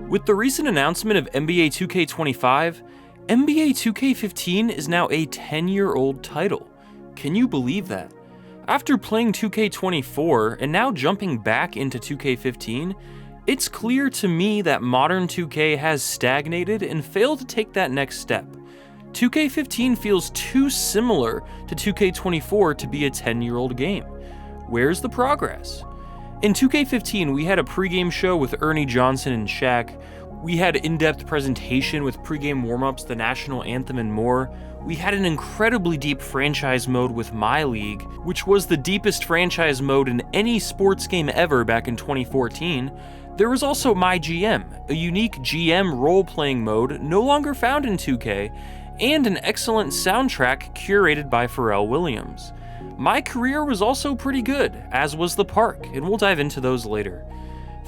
With the recent announcement of NBA 2K25, NBA 2K15 is now a 10-year-old title. Can you believe that? After playing 2K24 and now jumping back into 2K15, it's clear to me that modern 2K has stagnated and failed to take that next step. 2K15 feels too similar to 2K24 to be a 10-year-old game. Where's the progress? In 2K15, we had a pregame show with Ernie Johnson and Shaq. We had in-depth presentation with pregame warm-ups, the national anthem, and more. We had an incredibly deep franchise mode with My League, which was the deepest franchise mode in any sports game ever back in 2014. There was also My GM, a unique GM role-playing mode no longer found in 2K, and an excellent soundtrack curated by Pharrell Williams. My career was also pretty good, as was the park, and we'll dive into those later.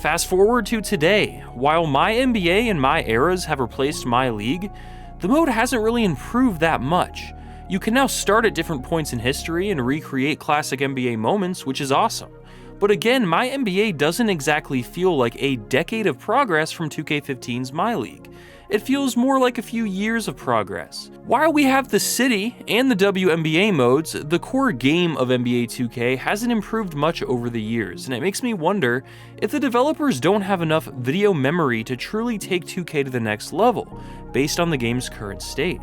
Fast forward to today, while My NBA and My Eras have replaced My League, the mode hasn't really improved that much. You can now start at different points in history and recreate classic NBA moments, which is awesome. But again, My NBA doesn't exactly feel like a decade of progress from 2K15's My League. It feels more like a few years of progress. While we have the City and the WNBA modes, the core game of NBA 2K hasn't improved much over the years, and it makes me wonder if the developers don't have enough video memory to truly take 2K to the next level, based on the game's current state.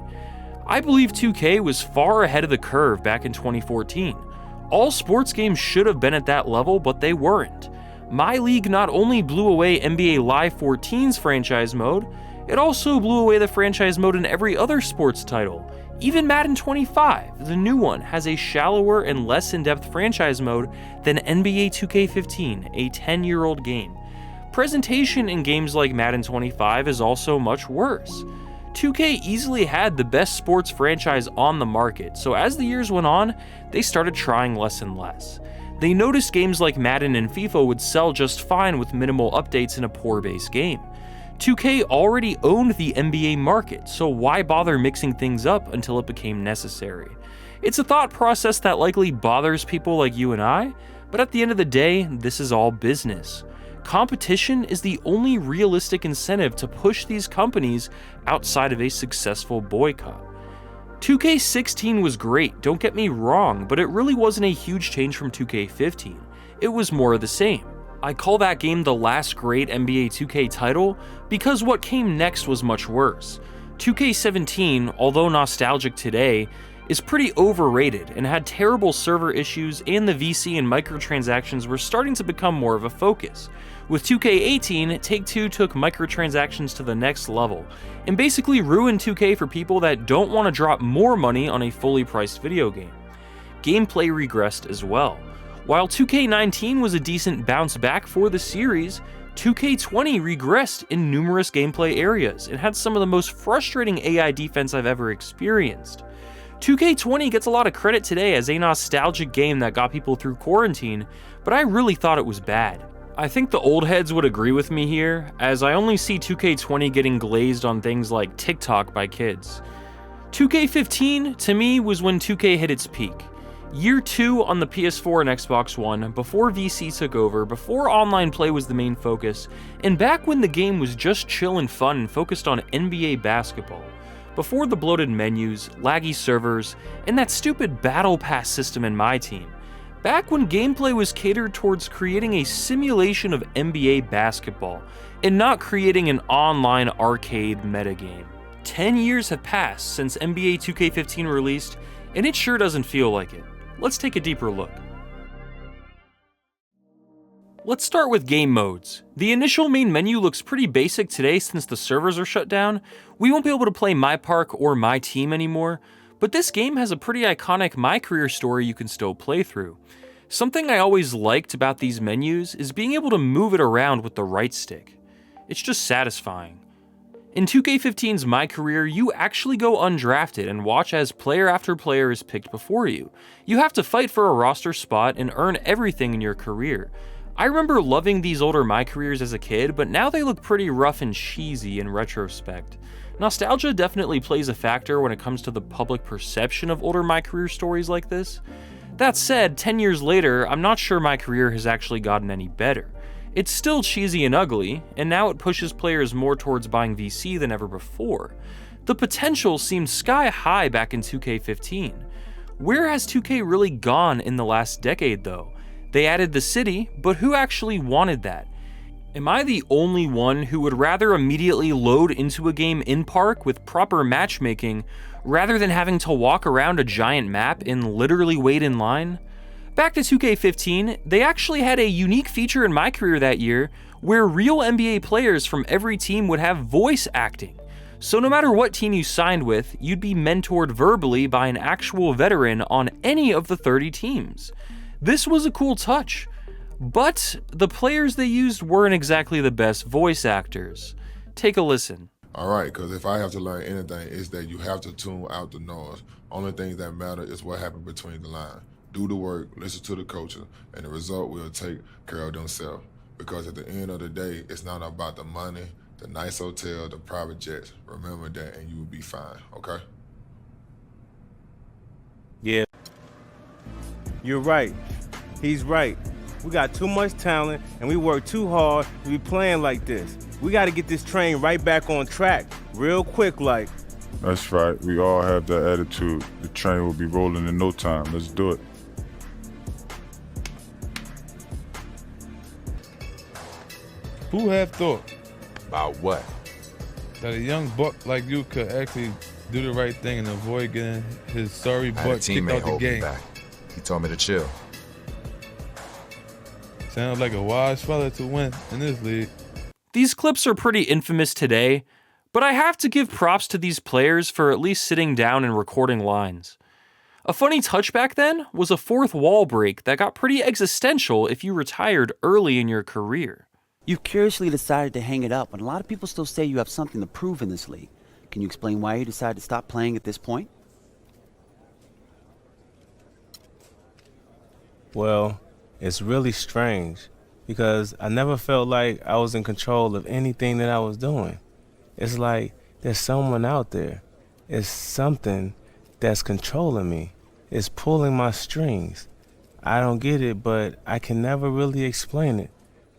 I believe 2K was far ahead of the curve back in 2014. All sports games should have been at that level, but they weren't. My League not only blew away NBA Live 14's franchise mode, it also blew away the franchise mode in every other sports title. Even Madden 25, the new one, has a shallower and less in-depth franchise mode than NBA 2K15, a 10-year-old game. Presentation in games like Madden 25 is also much worse. 2K easily had the best sports franchise on the market, so as the years went on, they started trying less and less. They noticed games like Madden and FIFA would sell just fine with minimal updates in a poor base game. 2K already owned the NBA market, so why bother mixing things up until it became necessary? It's a thought process that likely bothers people like you and I, but at the end of the day, this is all business. Competition is the only realistic incentive to push these companies outside of a successful boycott. 2K16 was great, don't get me wrong, but it really wasn't a huge change from 2K15. It was more of the same. I call that game the last great NBA 2K title because what came next was much worse. 2K17, although nostalgic today, is pretty overrated and had terrible server issues, and the VC and microtransactions were starting to become more of a focus. With 2K18, Take-Two took microtransactions to the next level and basically ruined 2K for people that don't want to drop more money on a fully priced video game. Gameplay regressed as well. While 2K19 was a decent bounce back for the series, 2K20 regressed in numerous gameplay areas and had some of the most frustrating AI defense I've ever experienced. 2K20 gets a lot of credit today as a nostalgic game that got people through quarantine, but I really thought it was bad. I think the old heads would agree with me here, as I only see 2K20 getting glazed on things like TikTok by kids. 2K15, to me, was when 2K hit its peak. Year 2 on the PS4 and Xbox One, before VC took over, before online play was the main focus, and back when the game was just chill and fun and focused on NBA basketball. Before the bloated menus, laggy servers, and that stupid battle pass system in my team. Back when gameplay was catered towards creating a simulation of NBA basketball, and not creating an online arcade metagame. 10 years have passed since NBA 2K15 released, and it sure doesn't feel like it. Let's take a deeper look. Let's start with game modes. The initial main menu looks pretty basic today since the servers are shut down. We won't be able to play My Park or My Team anymore, but this game has a pretty iconic My Career story you can still play through. Something I always liked about these menus is being able to move it around with the right stick. It's just satisfying. In 2K15's My Career, you actually go undrafted and watch as player after player is picked before you. You have to fight for a roster spot and earn everything in your career. I remember loving these older My Careers as a kid, but now they look pretty rough and cheesy in retrospect. Nostalgia definitely plays a factor when it comes to the public perception of older My Career stories like this. That said, 10 years later, I'm not sure My Career has actually gotten any better. It's still cheesy and ugly, and now it pushes players more towards buying VC than ever before. The potential seemed sky high back in 2K15. Where has 2K really gone in the last decade though? They added the city, but who actually wanted that? Am I the only one who would rather immediately load into a game in park with proper matchmaking rather than having to walk around a giant map and literally wait in line? Back to 2K15, they actually had a unique feature in my career that year where real NBA players from every team would have voice acting. So no matter what team you signed with, you'd be mentored verbally by an actual veteran on any of the 30 teams. This was a cool touch, but the players they used weren't exactly the best voice actors. Take a listen. All right, because if I have to learn anything, it's that you have to tune out the noise. Only thing that matter is what happened between the lines. Do the work, listen to the coaches, and the result will take care of themselves. Because at the end of the day, it's not about the money, the nice hotel, the private jets. Remember that and you will be fine, okay? Yeah. You're right. He's right. We got too much talent and we work too hard to be playing like this. We got to get this train right back on track real quick like. That's right. We all have that attitude. The train will be rolling in no time. Let's do it. Who have thought About what? that a young buck like you could actually do the right thing and avoid getting his sorry I had a butt kicked teammate out the hold me game? back. He told me to chill. Sounds like a wise fella to win in this league. These clips are pretty infamous today, but I have to give props to these players for at least sitting down and recording lines. A funny touch back then was a fourth wall break that got pretty existential if you retired early in your career. You've curiously decided to hang it up, and a lot of people still say you have something to prove in this league. Can you explain why you decided to stop playing at this point? Well, it's really strange because I never felt like I was in control of anything that I was doing. It's like there's someone out there. It's something that's controlling me. It's pulling my strings. I don't get it, but I can never really explain it.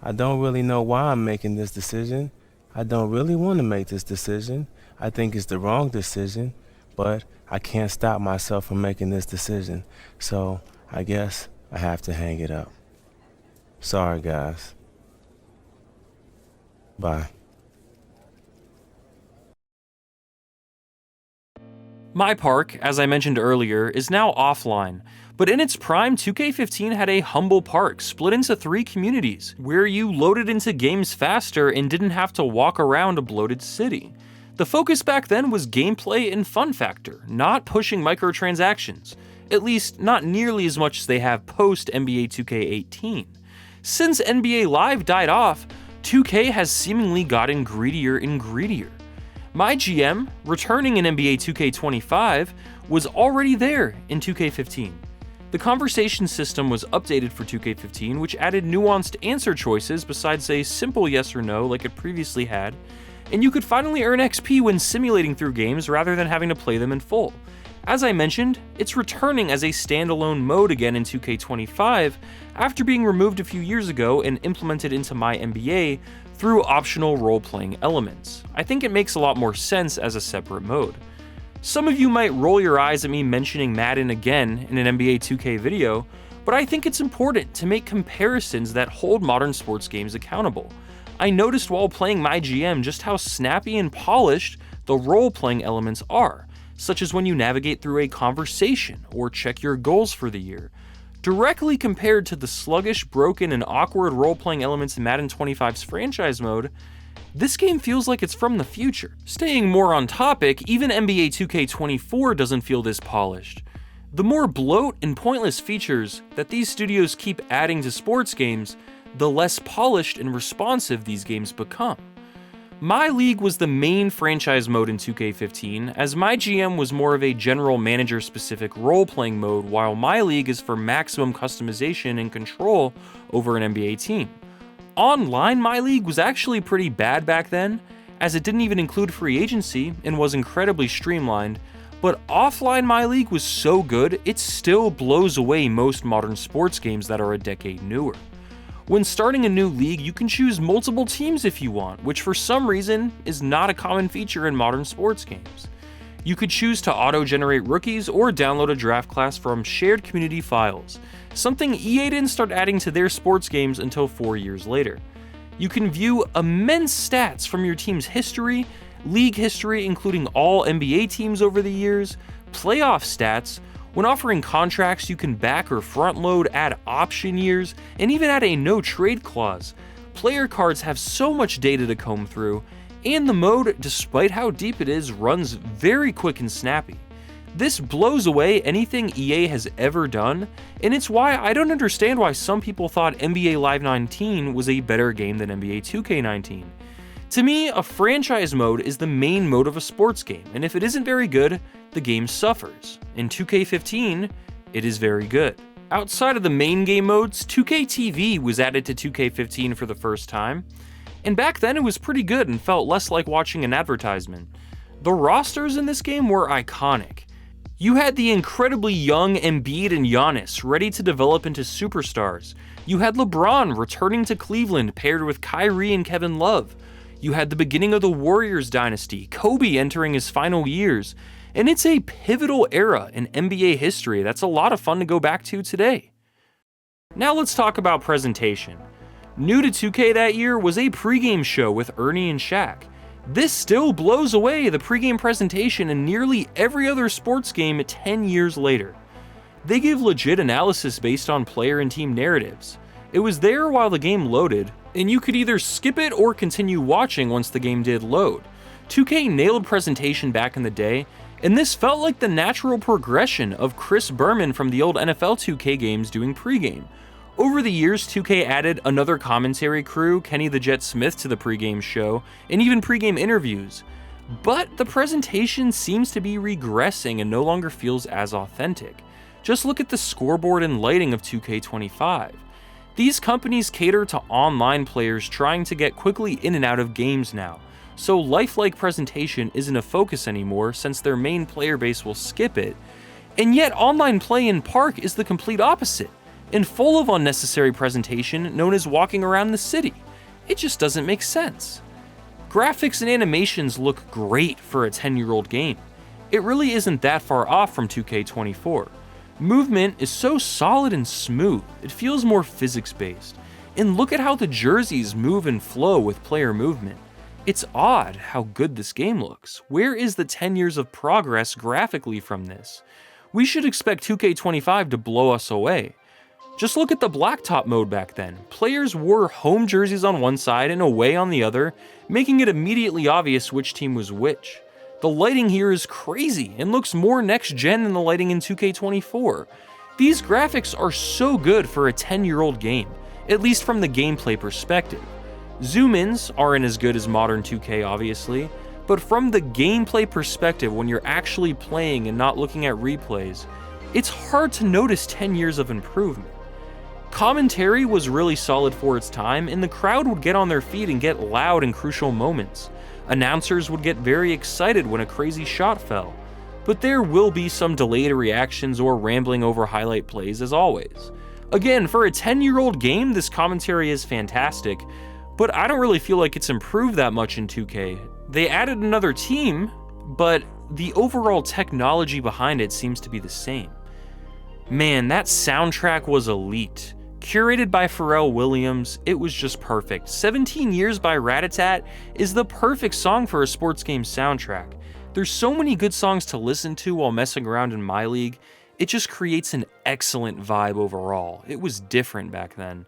I don't really know why I'm making this decision. I don't really want to make this decision. I think it's the wrong decision, but I can't stop myself from making this decision. So I guess I have to hang it up. Sorry, guys. Bye. My park, as I mentioned earlier, is now offline, but in its prime, 2K15 had a humble park split into 3 communities, where you loaded into games faster and didn't have to walk around a bloated city. The focus back then was gameplay and fun factor, not pushing microtransactions, at least not nearly as much as they have post NBA 2K18. Since NBA Live died off, 2K has seemingly gotten greedier and greedier. My GM, returning in NBA 2K25, was already there in 2K15. The conversation system was updated for 2K15, which added nuanced answer choices besides a simple yes or no like it previously had, and you could finally earn XP when simulating through games rather than having to play them in full. As I mentioned, it's returning as a standalone mode again in 2K25 after being removed a few years ago and implemented into My NBA through optional role-playing elements. I think it makes a lot more sense as a separate mode. Some of you might roll your eyes at me mentioning Madden again in an NBA 2K video, but I think it's important to make comparisons that hold modern sports games accountable. I noticed while playing My GM just how snappy and polished the role-playing elements are, such as when you navigate through a conversation or check your goals for the year, directly compared to the sluggish, broken, and awkward role-playing elements in Madden 25's franchise mode. This game feels like it's from the future. Staying more on topic, even NBA 2K24 doesn't feel this polished. The more bloat and pointless features that these studios keep adding to sports games, the less polished and responsive these games become. My League was the main franchise mode in 2K15, as My GM was more of a general manager specific role-playing mode, while My League is for maximum customization and control over an NBA team. Online My League was actually pretty bad back then, as it didn't even include free agency and was incredibly streamlined, but offline My League was so good, it still blows away most modern sports games that are a decade newer. When starting a new league, you can choose multiple teams if you want, which for some reason is not a common feature in modern sports games. You could choose to auto-generate rookies or download a draft class from shared community files, something EA didn't start adding to their sports games until 4 years later. You can view immense stats from your team's history, league history including all NBA teams over the years, playoff stats. When offering contracts, you can back or front load, add option years, and even add a no trade clause. Player cards have so much data to comb through, and the mode, despite how deep it is, runs very quick and snappy. This blows away anything EA has ever done, and it's why I don't understand why some people thought NBA Live 19 was a better game than NBA 2K19. To me, a franchise mode is the main mode of a sports game, and if it isn't very good, the game suffers. In 2K15, it is very good. Outside of the main game modes, 2KTV was added to 2K15 for the first time, and back then it was pretty good and felt less like watching an advertisement. The rosters in this game were iconic. You had the incredibly young Embiid and Giannis ready to develop into superstars. You had LeBron returning to Cleveland paired with Kyrie and Kevin Love. You had the beginning of the Warriors dynasty, Kobe entering his final years, and it's a pivotal era in NBA history that's a lot of fun to go back to today. Now let's talk about presentation. New to 2K that year was a pregame show with Ernie and Shaq. This still blows away the pregame presentation in nearly every other sports game 10 years later. They give legit analysis based on player and team narratives. It was there while the game loaded, and you could either skip it or continue watching once the game did load. 2K nailed presentation back in the day, and this felt like the natural progression of Chris Berman from the old NFL 2K games doing pregame. Over the years, 2K added another commentary crew, Kenny the Jet Smith, to the pregame show, and even pregame interviews. But the presentation seems to be regressing and no longer feels as authentic. Just look at the scoreboard and lighting of 2K25. These companies cater to online players trying to get quickly in and out of games now, so lifelike presentation isn't a focus anymore since their main player base will skip it, and yet online play in Park is the complete opposite, and full of unnecessary presentation known as walking around the city. It just doesn't make sense. Graphics and animations look great for a 10-year-old game. It really isn't that far off from 2K24. Movement is so solid and smooth, it feels more physics-based. And look at how the jerseys move and flow with player movement. It's odd how good this game looks. Where is the 10 years of progress graphically from this? We should expect 2K25 to blow us away. Just look at the blacktop mode back then. Players wore home jerseys on one side and away on the other, making it immediately obvious which team was which. The lighting here is crazy and looks more next-gen than the lighting in 2K24. These graphics are so good for a 10-year-old game, at least from the gameplay perspective. Zoom-ins aren't as good as modern 2K, obviously, but from the gameplay perspective when you're actually playing and not looking at replays, it's hard to notice 10 years of improvement. Commentary was really solid for its time, and the crowd would get on their feet and get loud in crucial moments. Announcers would get very excited when a crazy shot fell. But there will be some delayed reactions or rambling over highlight plays as always. Again, for a 10-year-old game, this commentary is fantastic, but I don't really feel like it's improved that much in 2K. They added another team, but the overall technology behind it seems to be the same. Man, that soundtrack was elite. Curated by Pharrell Williams, it was just perfect. 17 Years by Rat-a-tat is the perfect song for a sports game soundtrack. There's so many good songs to listen to while messing around in My League. It just creates an excellent vibe overall. It was different back then.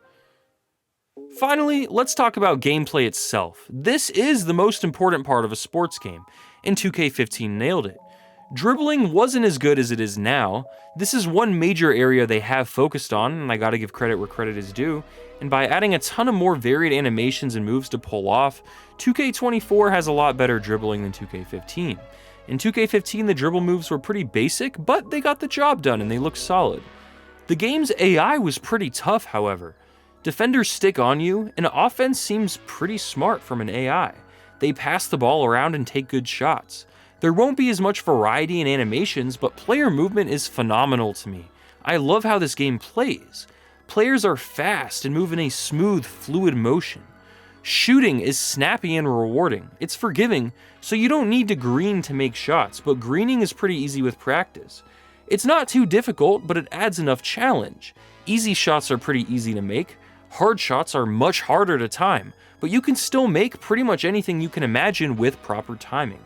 Finally, let's talk about gameplay itself. This is the most important part of a sports game, and 2K15 nailed it. Dribbling wasn't as good as it is now. This is one major area they have focused on, and I gotta give credit where credit is due, and by adding a ton of more varied animations and moves to pull off, 2K24 has a lot better dribbling than 2K15. In 2K15, the dribble moves were pretty basic, but they got the job done and they look solid. The game's AI was pretty tough, however. Defenders stick on you, and offense seems pretty smart from an AI. They pass the ball around and take good shots. There won't be as much variety in animations, but player movement is phenomenal to me. I love how this game plays. Players are fast and move in a smooth, fluid motion. Shooting is snappy and rewarding. It's forgiving, so you don't need to green to make shots, but greening is pretty easy with practice. It's not too difficult, but it adds enough challenge. Easy shots are pretty easy to make. Hard shots are much harder to time, but you can still make pretty much anything you can imagine with proper timing.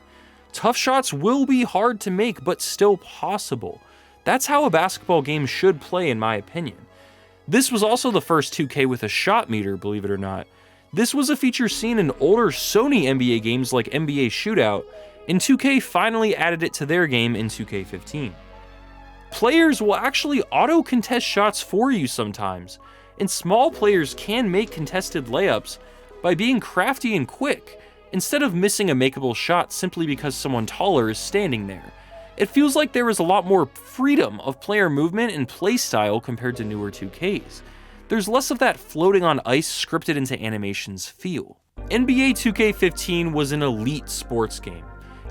Tough shots will be hard to make, but still possible. That's how a basketball game should play, in my opinion. This was also the first 2K with a shot meter, believe it or not. This was a feature seen in older Sony NBA games like NBA Shootout, and 2K finally added it to their game in 2K15. Players will actually auto-contest shots for you sometimes, and small players can make contested layups by being crafty and quick, instead of missing a makeable shot simply because someone taller is standing there. It feels like there is a lot more freedom of player movement and playstyle compared to newer 2Ks. There's less of that floating on ice scripted into animations feel. NBA 2K15 was an elite sports game,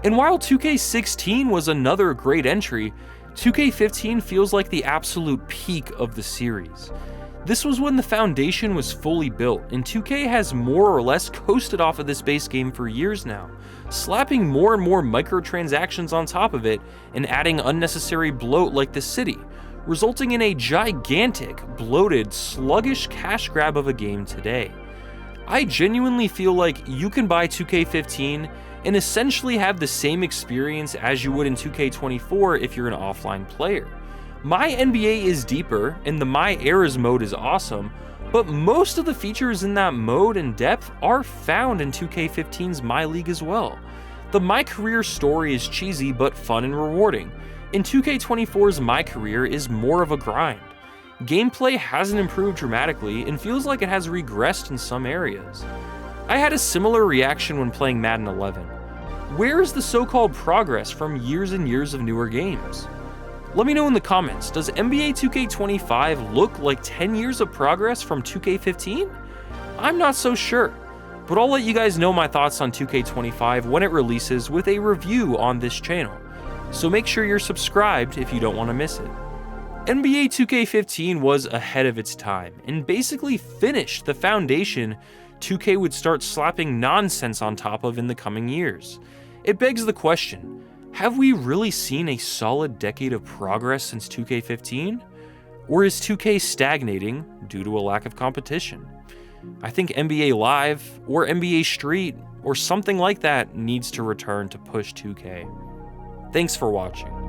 and while 2K16 was another great entry, 2K15 feels like the absolute peak of the series. This was when the foundation was fully built, and 2K has more or less coasted off of this base game for years now, slapping more and more microtransactions on top of it and adding unnecessary bloat like the city, resulting in a gigantic, bloated, sluggish cash grab of a game today. I genuinely feel like you can buy 2K15 and essentially have the same experience as you would in 2K24 if you're an offline player. My NBA is deeper, and the My Eras mode is awesome, but most of the features in that mode and depth are found in 2K15's My League as well. The My Career story is cheesy but fun and rewarding, and 2K24's My Career is more of a grind. Gameplay hasn't improved dramatically and feels like it has regressed in some areas. I had a similar reaction when playing Madden 11. Where is the so-called progress from years and years of newer games? Let me know in the comments, does NBA 2K25 look like 10 years of progress from 2K15? I'm not so sure, but I'll let you guys know my thoughts on 2K25 when it releases with a review on this channel, so make sure you're subscribed if you don't want to miss it. NBA 2K15 was ahead of its time and basically finished the foundation 2K would start slapping nonsense on top of in the coming years. It begs the question, have we really seen a solid decade of progress since 2K15? Or is 2K stagnating due to a lack of competition? I think NBA Live or NBA Street or something like that needs to return to push 2K. Thanks for watching.